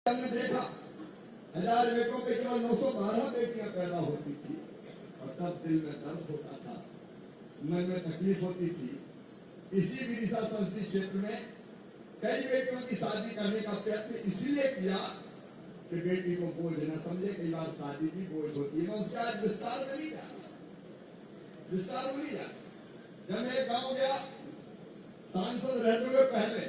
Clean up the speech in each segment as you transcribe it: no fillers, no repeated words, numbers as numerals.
हमने देखा 1000 बेटों पे केवल 912 बेटियां पैदा होती थी और तब दिल में दर्द होता था, मन में तकलीफ होती थी। इसी विदिशा संसदीय क्षेत्र में कई बेटियों की शादी करने का प्रयत्न इसलिए किया कि बेटी को बोझ न समझे। कई बार शादी भी बोझ होती है। मैं उसके आज विस्तार में नहीं जाता। जब मैं एक गांव गया सांसद रहते हुए पहले,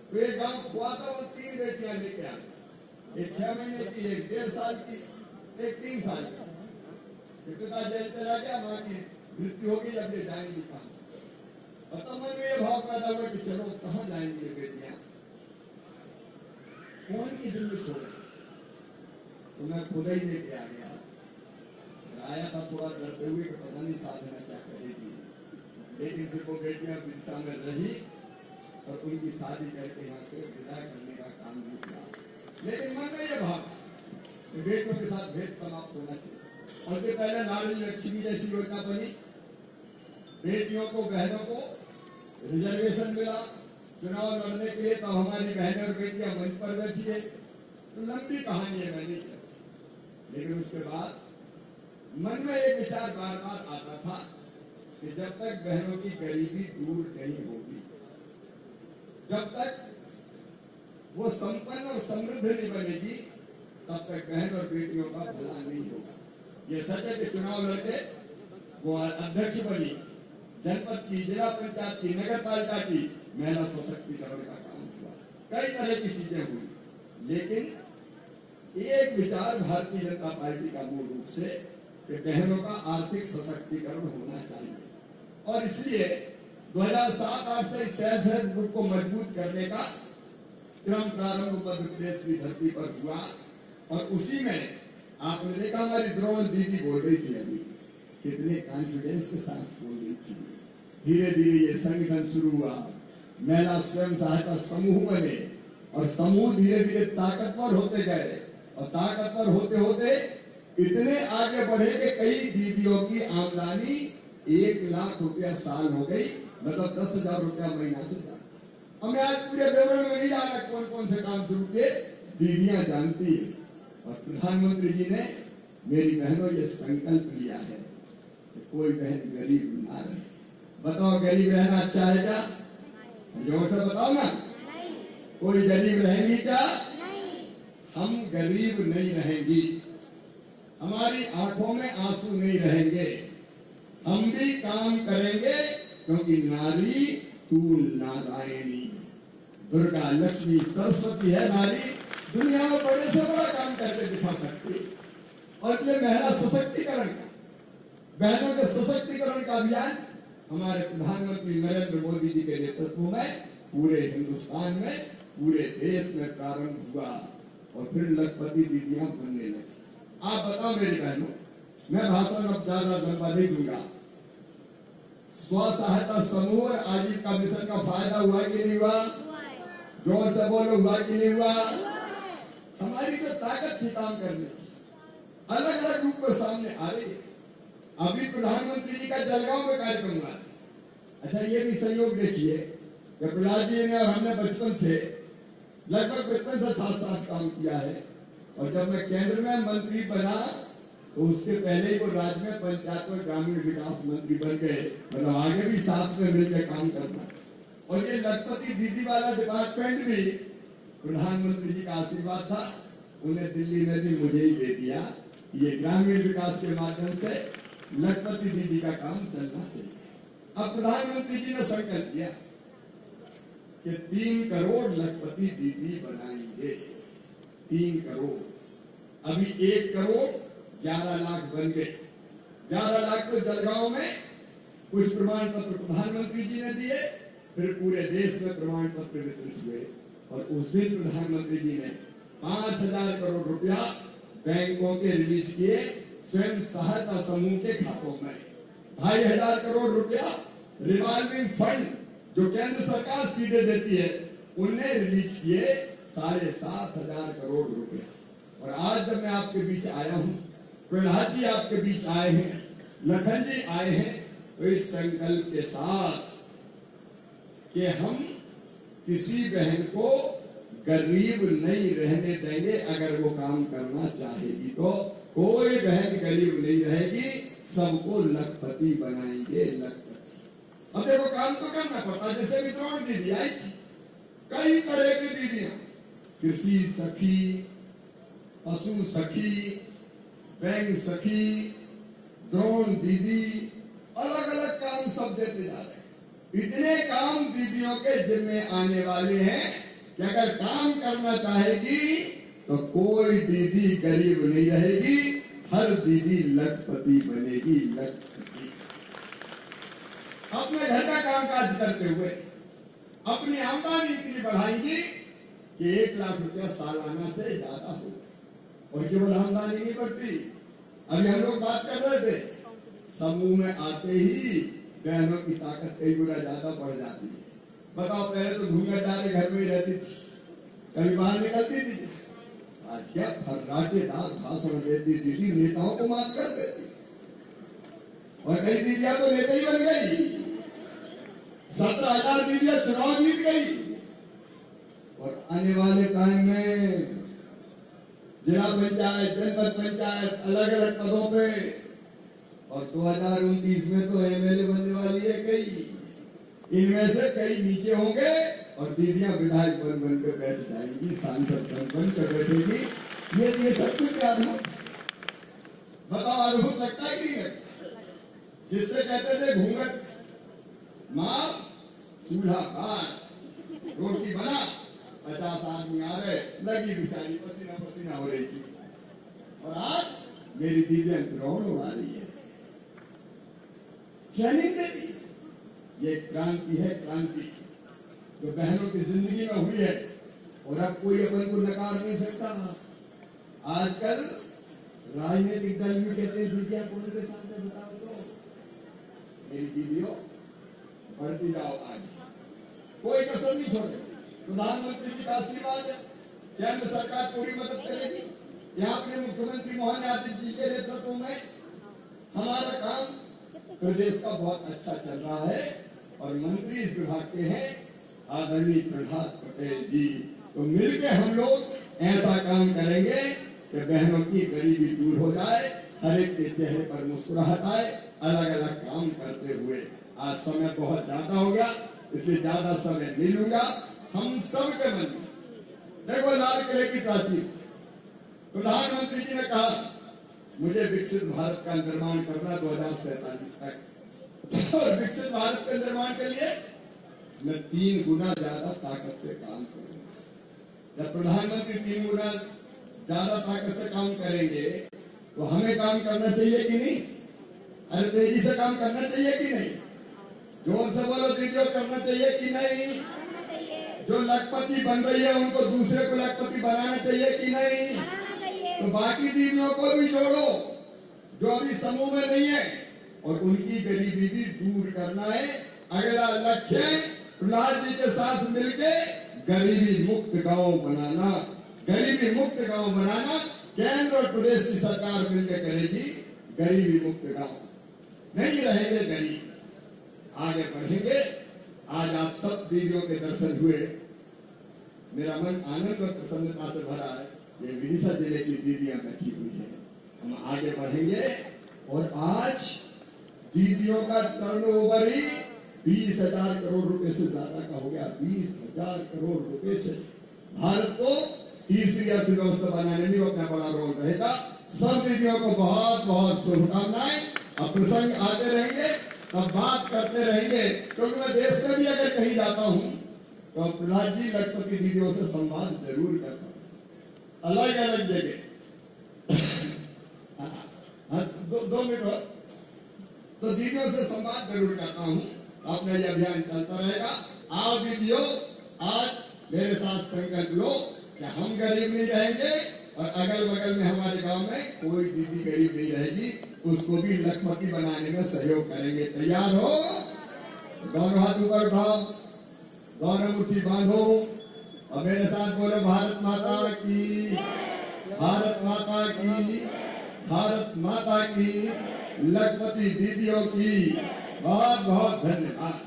तो एक गांव हुआ था, वो 3 बेटियां लेके आ, एक 6 महीने की, एक 1.5 साल की, एक 3 साल की। पिता जेल चला गया, मां की मृत्यु हो गई। अब ये जाएंगी कहां? और तब मन में ये भाव पैदा हुआ कि चलो कहां जाएंगी ये बेटियां, कौन की जिंदगी छोड़े। तो मैं खुद ही लेके आ गया। आया था थोड़ा डरते हुए कि पता नहीं साधना क्या कहेगी, लेकिन फिर वो बेटियां विदिशा में रही और उनकी शादी करके यहाँ से विदा करने का काम भी किया। लेकिन मन में यह भाव कि बेटों के साथ भेद समाप्त होना चाहिए। और उसके पहले नारी लक्ष्मी जैसी योजना बनी, बेटियों को, बहनों को रिजर्वेशन मिला चुनाव लड़ने के लिए। तो हमारी बहनें और बेटियां मंच पर बैठी है। तो लंबी कहानी है, मैं नहीं कहती। लेकिन उसके बाद मन में एक विचार बार बार आता था कि जब तक बहनों की गरीबी दूर नहीं होगी, जब तक वो संपन्न और समृद्ध नहीं बनेगी, तब तक बहन और बेटियों का भला नहीं होगा। ये सच है कि चुनाव लड़के वो अध्यक्ष बनी, जनपद की, जिला पंचायत की, नगर पालिका की, महिला सशक्तिकरण का काम हुआ, कई तरह की चीजें हुई। लेकिन एक विचार भारतीय जनता पार्टी का मूल रूप से कि बहनों का आर्थिक सशक्तिकरण होना चाहिए। और इसलिए 2007-8 से सेल्फ हेल्प ग्रुप को मजबूत करने का क्रम प्रारंभ मध्य प्रदेश की धरती पर हुआ। और उसी में आपने देखा हमारी द्रौपदी दीदी बोल रही थी, अभी कितने कॉन्फिडेंस के साथ बोल रही थी। धीरे धीरे ये संगठन शुरू हुआ, महिला स्वयं सहायता समूह बने और समूह धीरे धीरे ताकतवर होते गए। और ताकतवर होते होते इतने आगे बढ़े कि कई दीदियों की आमदनी 1 लाख रुपया साल हो गई, मतलब 10,000 रुपया महीना से ज्यादा। हमें आज पूरे विवरण में नहीं जाना कौन कौन से काम शुरू किए, दीदियां जानती है। और प्रधानमंत्री जी ने, मेरी बहनों, ये संकल्प लिया है कि कोई बहन गरीब ना रहे। बताओ, गरीब रहना अच्छा है क्या? जोर से बताओ ना। कोई गरीब रहेगी क्या? हम गरीब नहीं रहेंगी, हमारी आंखों में आंसू नहीं रहेंगे, हम भी काम करेंगे, क्योंकि नारी तू नारायणी, दुर्गा, लक्ष्मी, सरस्वती है नारी। दुनिया में बड़े से बड़ा काम करके दिखा सकती है। और ये महिला सशक्तिकरण का, बहनों के सशक्तिकरण का अभियान हमारे प्रधानमंत्री नरेंद्र मोदी जी के नेतृत्व में पूरे हिंदुस्तान में, पूरे देश में प्रारंभ हुआ। और फिर लखपति दीदियां बनने लगी। आप बताओ मेरी बहनों, मैं भाषण अब ज्यादा लंबा नहीं दूंगा। स्व सहायता समूह और आजीविका मिशन का फायदा हुआ कि नहीं हुआ? जोर से बोलो, हुआ कि नहीं हुआ? हमारी जो ताकत थी काम करने की, अलग अलग रूप में सामने आ रही है। अभी प्रधानमंत्री जी का जलगांव में कार्यक्रम हुआ। अच्छा, ये भी सहयोग देखिए कि प्रहलाद जी ने और हमने बचपन से लगभग 7 काम किया है। और जब मैं केंद्र में मंत्री बना, तो उसके पहले ही वो राज्य में पंचायत और ग्रामीण विकास मंत्री बन गए। मतलब आगे भी साथ में मिलकर काम करना। और ये लखपति दीदी वाला डिपार्टमेंट भी प्रधानमंत्री जी का आशीर्वाद था। उन्हें दिल्ली में भी मुझे ही दे दिया। ये ग्रामीण विकास के माध्यम से लखपति दीदी का काम चलना चाहिए। अब प्रधानमंत्री जी ने संकल्प किया कि 3 करोड़ लखपति दीदी बनाएंगे। 3 करोड़, अभी 1 करोड़ 11 लाख बन गए। 11 लाख तो जलगांव में कुछ प्रमाण पत्र प्रधानमंत्री जी ने दिए, फिर पूरे देश में प्रमाण पत्र वितरित हुए। और उस दिन प्रधानमंत्री जी ने 5,000 करोड़ रुपया बैंकों के रिलीज किए स्वयं सहायता समूह के खातों में। 2,500 करोड़ रुपया रिवॉल्विंग फंड जो केंद्र सरकार सीधे देती है, उन्हें रिलीज किए 7,500 करोड़ रुपया। और आज जब मैं आपके बीच आया हूं, प्रहलाद जी आपके बीच आए हैं, लखन जी आए हैं, तो इस संकल्प के साथ कि हम किसी बहन को गरीब नहीं रहने देंगे। अगर वो काम करना चाहेगी तो कोई बहन गरीब नहीं रहेगी, सबको लखपति बनाएंगे, लखपति। अब देखो काम तो करना पड़ता, जैसे वितरण दीदी आई थी, कई तरह की दीदियां, कृषि सखी, पशु सखी, बैंक सखी, द्रोण दीदी, अलग अलग काम सब देते जा रहे हैं। इतने काम दीदियों के जिम्मे आने वाले हैं कि अगर काम करना चाहेगी तो कोई दीदी गरीब नहीं रहेगी, हर दीदी लखपति बनेगी, लखपति। अपने घर का कामकाज करते हुए अपनी आमदनी इतनी बढ़ाएंगी कि 1 लाख रुपया सालाना से ज्यादा हो। और केवल आमदनी नहीं बढ़ती, अभी हम लोग बात कर रहे थे, समूह में आते ही बहनों की ताकत कई गुना ज्यादा बढ़ जाती है। बताओ, पहले तो घूंघट डाले घर में ही रहती थी, कभी बाहर निकलती थी। आज क्या फर्राटेदार भाषण देती दीदी, नेताओं को मात कर देती। और कई दीदियां तो नेता ही बन गई, 17,000 दीदियां चुनाव जीत गई। और आने वाले टाइम में जिला पंचायत, जनपद पंचायत, अलग अलग पदों पे, और 2029 में तो एमएलए बनने वाली है कई। इनमें से कई नीचे होंगे और दीदियां विधायक बन के बैठ जाएंगी, सांसद बन कर बैठेगी। ये सब कुछ अद्भुत, बताओ अद्भुत लगता है कि नहीं लगता? जिससे कहते थे घूंघट मार, चूल्हा बार, रोटी बना, 50 आदमी आ रहे, लगी बेचारी पसीना पसीना हो रही थी। और आज मेरी दीदियां द्रोण उड़ा रही है, ट्रेनिंग दे दी। ये क्रांति है, क्रांति जो बहनों की जिंदगी में हुई है, और अब कोई अपन को नकार नहीं सकता। आजकल राजनीतिक दल भी कहते हैं दीदियां कौन के साथ है, बताओ तो। मेरी दीदियों बढ़ती जाओ, आज कोई कसर नहीं छोड़े। प्रधानमंत्री जी का आशीर्वाद है, केंद्र सरकार पूरी मदद करेगी। यहाँ अपने मुख्यमंत्री मोहन यादव जी के नेतृत्व में हमारा काम प्रदेश का बहुत अच्छा चल रहा है। और मंत्री इस विभाग के हैं आदरणीय प्रहलाद पटेल जी। तो मिलकर हम लोग ऐसा काम करेंगे कि बहनों की गरीबी दूर हो जाए, हर एक के चेहरे पर मुस्कुराहट आए, अलग अलग काम करते हुए। आज समय बहुत ज्यादा हो गया, इसलिए ज्यादा समय नहीं लूंगा। हम सब के मन में देखो, लाल किले की प्राचीर, प्रधानमंत्री जी ने कहा मुझे विकसित भारत का निर्माण करना 2047 तक। और विकसित भारत के निर्माण के लिए मैं 3 गुना ज्यादा ताकत से काम करूंगा। जब प्रधानमंत्री 3 गुना ज्यादा ताकत से काम करेंगे तो हमें काम करना चाहिए कि नहीं? अरे तेजी से काम करना चाहिए कि नहीं? जोर से बोलो दीजिए, करना चाहिए कि नहीं? जो लखपति बन रही है उनको दूसरे को लखपति बनाना चाहिए कि नहीं? तो बाकी दीदियों को भी जोड़ो जो अभी समूह में नहीं है, और उनकी गरीबी भी दूर करना है। अगला लक्ष्य प्रहलाद जी के साथ मिलके गरीबी मुक्त गांव बनाना, गरीबी मुक्त गांव बनाना। केंद्र और प्रदेश की सरकार मिलकर करेगी गरीबी मुक्त गांव, नहीं रहेंगे गरीब, आगे बढ़ेंगे। आज आप सब दीदियों के दर्शन हुए, मेरा मन आनंद और प्रसन्नता से भरा है। ये विदिशा जिले की दीदियां बैठी हुई है, हम आगे बढ़ेंगे। और आज दीदियों का टर्नओवर ही 20,000 करोड़ रुपए से ज्यादा का हो गया। 20,000 करोड़ रुपए से भारत को तीसरी अर्थव्यवस्था बनाने में अपना बड़ा रोल रहेगा। सब दीदियों को बहुत बहुत शुभकामनाएं। अब प्रसंग आते रहेंगे, तब बात करते रहेंगे, क्योंकि मैं देश में भी अगर कहीं जाता हूँ तो प्रहलाद जी लखपति दीदियों से संवाद जरूर करता हूँ, अलग अलग जगह। दो मिनट तो दीदियों से संवाद जरूर करता हूँ। अपना यह अभियान चलता रहेगा। आओ दीदियों, आज मेरे साथ संकल्प लो कि हम गरीब नहीं रहेंगे, और अगल बगल में हमारे गांव में कोई दीदी गरीब नहीं रहेगी, उसको भी लखपति बनाने में सहयोग करेंगे। तैयार हो? दोनों हाथ ऊपर उठाओ, दोनों मुट्ठी बांधो और मेरे साथ बोलो भारत माता की, भारत माता की, भारत माता की। लखपति दीदियों की बहुत बहुत धन्यवाद।